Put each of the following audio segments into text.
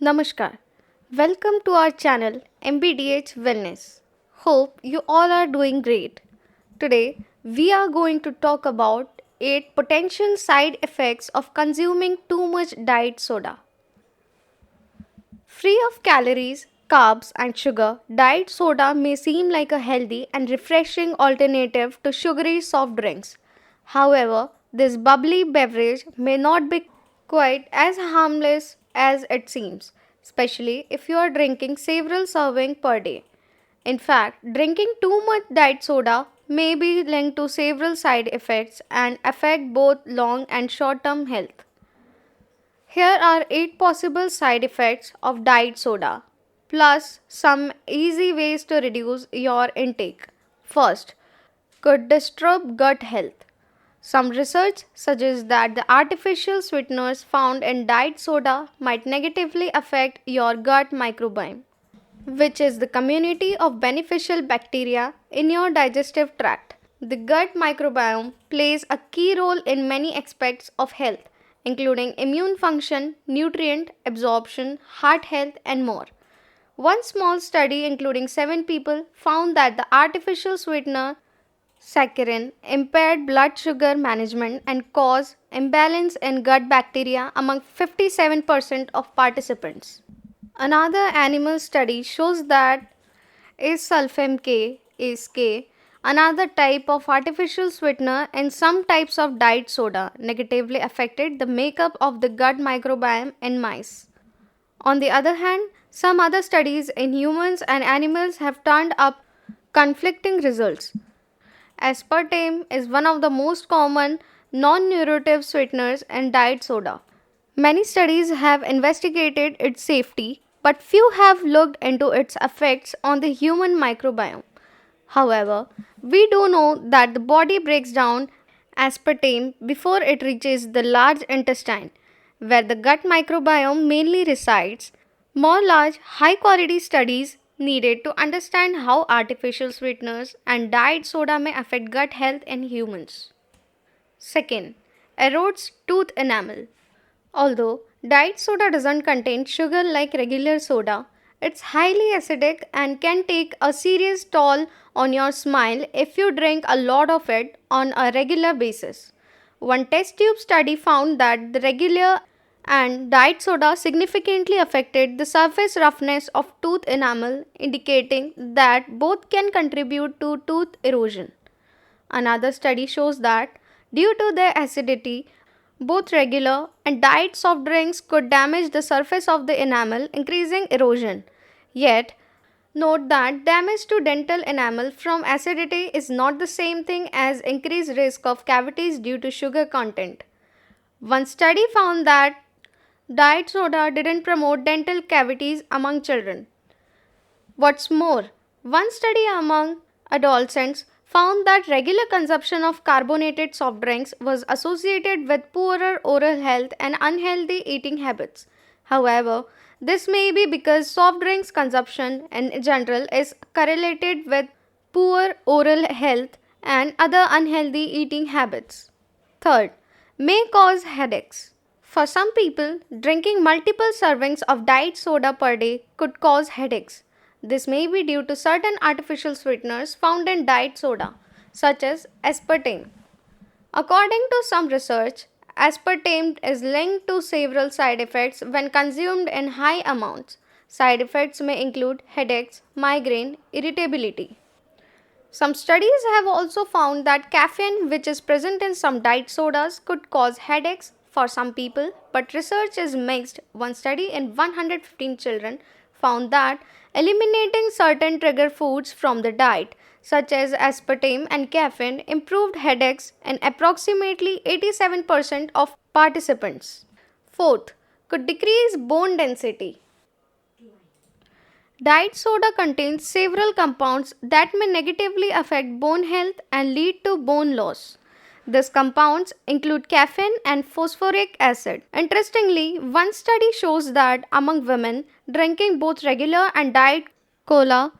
Namaskar. Welcome to our channel MBDH Wellness. Hope you all are doing great. Today we are going to talk about 8 potential side effects of consuming too much diet soda. Free of calories, carbs and sugar, diet soda may seem like a healthy and refreshing alternative to sugary soft drinks. However, this bubbly beverage may not be quite as harmless as it seems, especially if you are drinking several servings per day. In fact, drinking too much diet soda may be linked to several side effects and affect both long and short term health. Here are 8 possible side effects of diet soda, plus some easy ways to reduce your intake. First, could disturb gut health. Some research suggests that the artificial sweeteners found in diet soda might negatively affect your gut microbiome, which is the community of beneficial bacteria in your digestive tract. The gut microbiome plays a key role in many aspects of health, including immune function, nutrient absorption, heart health, and more. One small study, including 7 people, found that the artificial sweetener saccharin impaired blood sugar management and caused imbalance in gut bacteria among 57% of participants. Another animal study shows that asulfame K is K, another type of artificial sweetener in some types of diet soda, negatively affected the makeup of the gut microbiome in mice. On the other hand, some other studies in humans and animals have turned up conflicting results. Aspartame is one of the most common non-nutritive sweeteners in diet soda. Many studies have investigated its safety, but few have looked into its effects on the human microbiome. However, we do know that the body breaks down aspartame before it reaches the large intestine, where the gut microbiome mainly resides. More large, high quality studies needed to understand how artificial sweeteners and diet soda may affect gut health in humans. Second, erodes tooth enamel. Although diet soda doesn't contain sugar like regular soda, it's highly acidic and can take a serious toll on your smile if you drink a lot of it on a regular basis. One test tube study found that the regular and diet soda significantly affected the surface roughness of tooth enamel, indicating that both can contribute to tooth erosion. Another study shows that due to their acidity, both regular and diet soft drinks could damage the surface of the enamel, increasing erosion. Yet, note that damage to dental enamel from acidity is not the same thing as increased risk of cavities due to sugar content. One study found that diet soda didn't promote dental cavities among children. What's more, one study among adolescents found that regular consumption of carbonated soft drinks was associated with poorer oral health and unhealthy eating habits. However, this may be because soft drinks consumption in general is correlated with poor oral health and other unhealthy eating habits. Third, may cause headaches. For some people, drinking multiple servings of diet soda per day could cause headaches. This may be due to certain artificial sweeteners found in diet soda, such as aspartame. According to some research, aspartame is linked to several side effects when consumed in high amounts. Side effects may include headaches, migraine, irritability. Some studies have also found that caffeine, which is present in some diet sodas, could cause headaches for some people, but research is mixed. One study in 115 children found that eliminating certain trigger foods from the diet, such as aspartame and caffeine, improved headaches in approximately 87% of participants. Fourth, could decrease bone density. Diet soda contains several compounds that may negatively affect bone health and lead to bone loss. These compounds include caffeine and phosphoric acid. Interestingly, one study shows that among women, drinking both regular and diet cola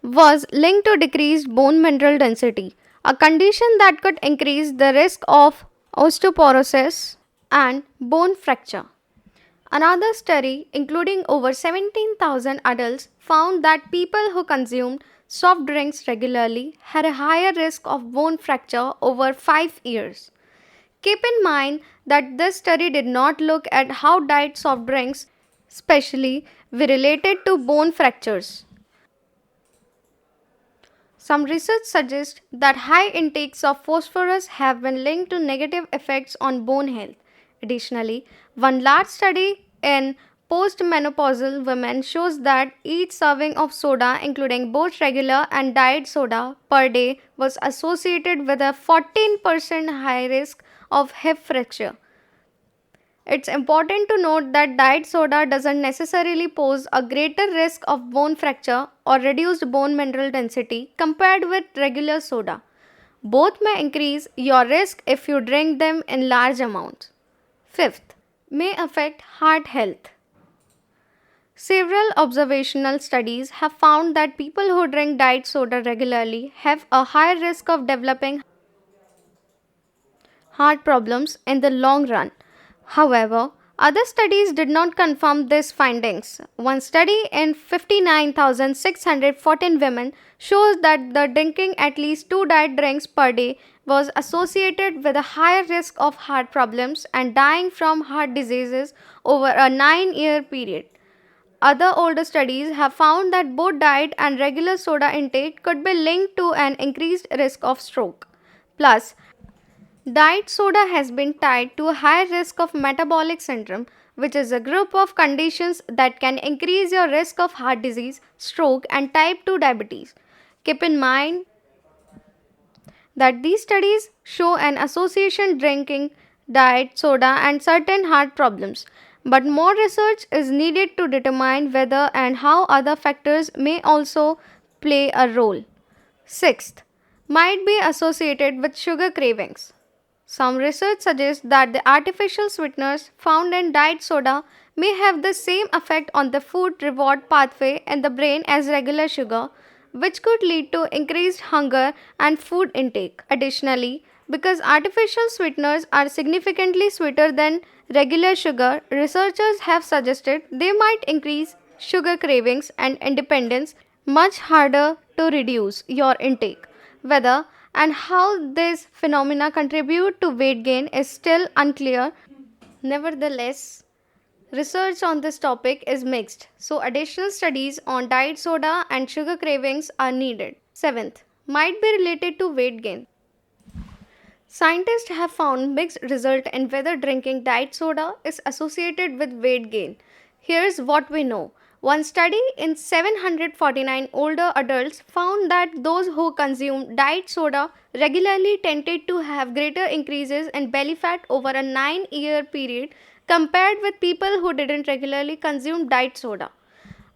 was linked to decreased bone mineral density, a condition that could increase the risk of osteoporosis and bone fracture. Another study, including over 17,000 adults, found that people who consumed soft drinks regularly had a higher risk of bone fracture over 5 years. Keep in mind that this study did not look at how diet soft drinks, especially, were related to bone fractures. Some research suggests that high intakes of phosphorus have been linked to negative effects on bone health. Additionally, one large study in postmenopausal women shows that each serving of soda, including both regular and diet soda, per day was associated with a 14% high risk of hip fracture. It's important to note that diet soda doesn't necessarily pose a greater risk of bone fracture or reduced bone mineral density compared with regular soda. Both may increase your risk if you drink them in large amounts. Fifth, may affect heart health. Several observational studies have found that people who drink diet soda regularly have a higher risk of developing heart problems in the long run. However, other studies did not confirm these findings. One study in 59,614 women shows that the drinking at least 2 diet drinks per day was associated with a higher risk of heart problems and dying from heart diseases over a 9-year period. Other older studies have found that both diet and regular soda intake could be linked to an increased risk of stroke. Plus, diet soda has been tied to a higher risk of metabolic syndrome, which is a group of conditions that can increase your risk of heart disease, stroke, and type 2 diabetes. Keep in mind that these studies show an association drinking diet soda and certain heart problems, but more research is needed to determine whether and how other factors may also play a role. Sixth, might be associated with sugar cravings. Some research suggests that the artificial sweeteners found in diet soda may have the same effect on the food reward pathway in the brain as regular sugar, which could lead to increased hunger and food intake. Additionally, because artificial sweeteners are significantly sweeter than regular sugar, researchers have suggested they might increase sugar cravings and independence, much harder to reduce your intake. Whether and how these phenomena contribute to weight gain is still unclear. Nevertheless, research on this topic is mixed, so additional studies on diet soda and sugar cravings are needed. Seventh, might be related to weight gain. Scientists have found mixed results in whether drinking diet soda is associated with weight gain. Here's what we know. One study in 749 older adults found that those who consumed diet soda regularly tended to have greater increases in belly fat over a 9-year period compared with people who didn't regularly consume diet soda.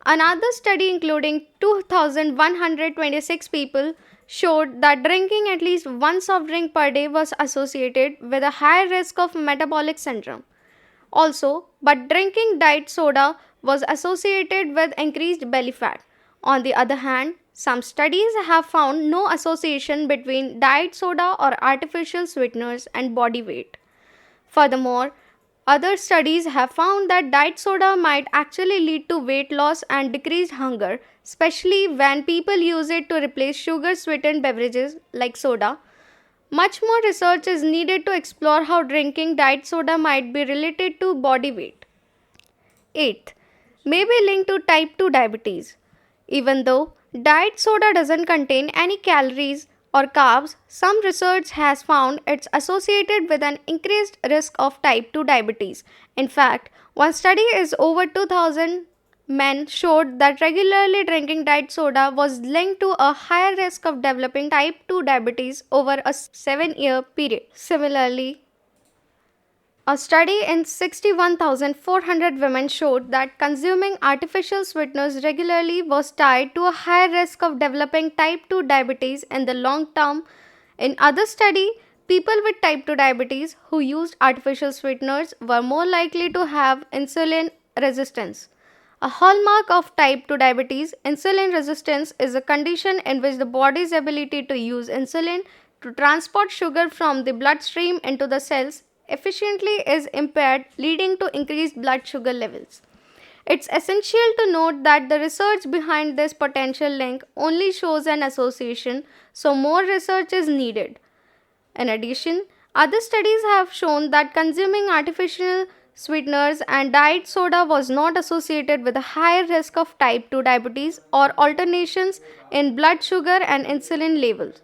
Another study, including 2,126 people, showed that drinking at least one soft drink per day was associated with a higher risk of metabolic syndrome. Also, but drinking diet soda was associated with increased belly fat. On the other hand, some studies have found no association between diet soda or artificial sweeteners and body weight. Furthermore, other studies have found that diet soda might actually lead to weight loss and decreased hunger, especially when people use it to replace sugar sweetened beverages like soda. Much more research is needed to explore how drinking diet soda might be related to body weight. 8th, may be linked to type 2 diabetes. Even though diet soda doesn't contain any calories or carbs, some research has found it's associated with an increased risk of type 2 diabetes. In fact, one study is over 2000 men showed that regularly drinking diet soda was linked to a higher risk of developing type 2 diabetes over a 7-year period. Similarly, a study in 61,400 women showed that consuming artificial sweeteners regularly was tied to a higher risk of developing type 2 diabetes in the long term. In other study, people with type 2 diabetes who used artificial sweeteners were more likely to have insulin resistance. A hallmark of type 2 diabetes, insulin resistance, is a condition in which the body's ability to use insulin to transport sugar from the bloodstream into the cells efficiently is impaired, leading to increased blood sugar levels. It's essential to note that the research behind this potential link only shows an association, so more research is needed. In addition, other studies have shown that consuming artificial sweeteners and diet soda was not associated with a higher risk of type 2 diabetes or alterations in blood sugar and insulin levels.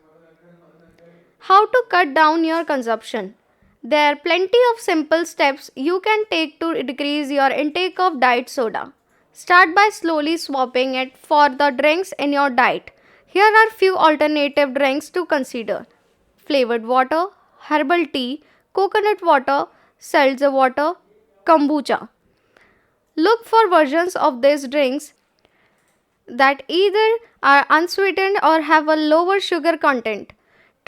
How to cut down your consumption? There are plenty of simple steps you can take to decrease your intake of diet soda. Start by slowly swapping it for the drinks in your diet. Here are few alternative drinks to consider: flavored water, herbal tea, coconut water, seltzer water, kombucha. Look for versions of these drinks that either are unsweetened or have a lower sugar content.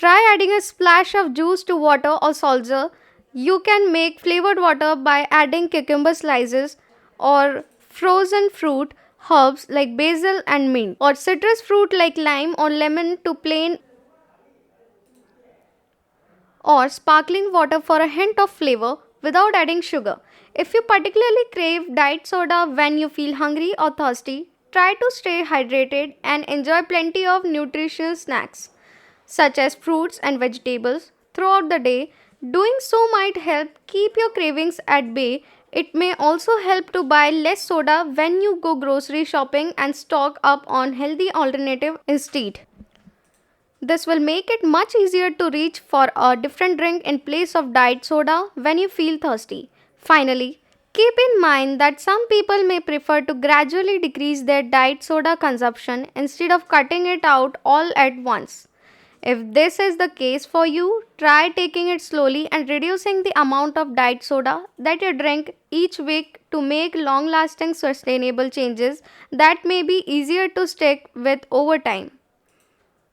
Try adding a splash of juice to water or seltzer. You can make flavored water by adding cucumber slices or frozen fruit, herbs like basil and mint, or citrus fruit like lime or lemon to plain or sparkling water for a hint of flavor without adding sugar. If you particularly crave diet soda when you feel hungry or thirsty, try to stay hydrated and enjoy plenty of nutritious snacks such as fruits and vegetables throughout the day. Doing so might help keep your cravings at bay. It may also help to buy less soda when you go grocery shopping and stock up on healthy alternative instead. This will make it much easier to reach for a different drink in place of diet soda when you feel thirsty. Finally, keep in mind that some people may prefer to gradually decrease their diet soda consumption instead of cutting it out all at once. If this is the case for you, try taking it slowly and reducing the amount of diet soda that you drink each week to make long-lasting sustainable changes that may be easier to stick with over time.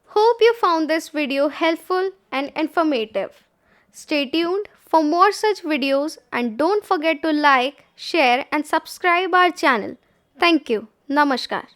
Hope you found this video helpful and informative. Stay tuned for more such videos and don't forget to like, share and subscribe our channel. Thank you. Namaskar.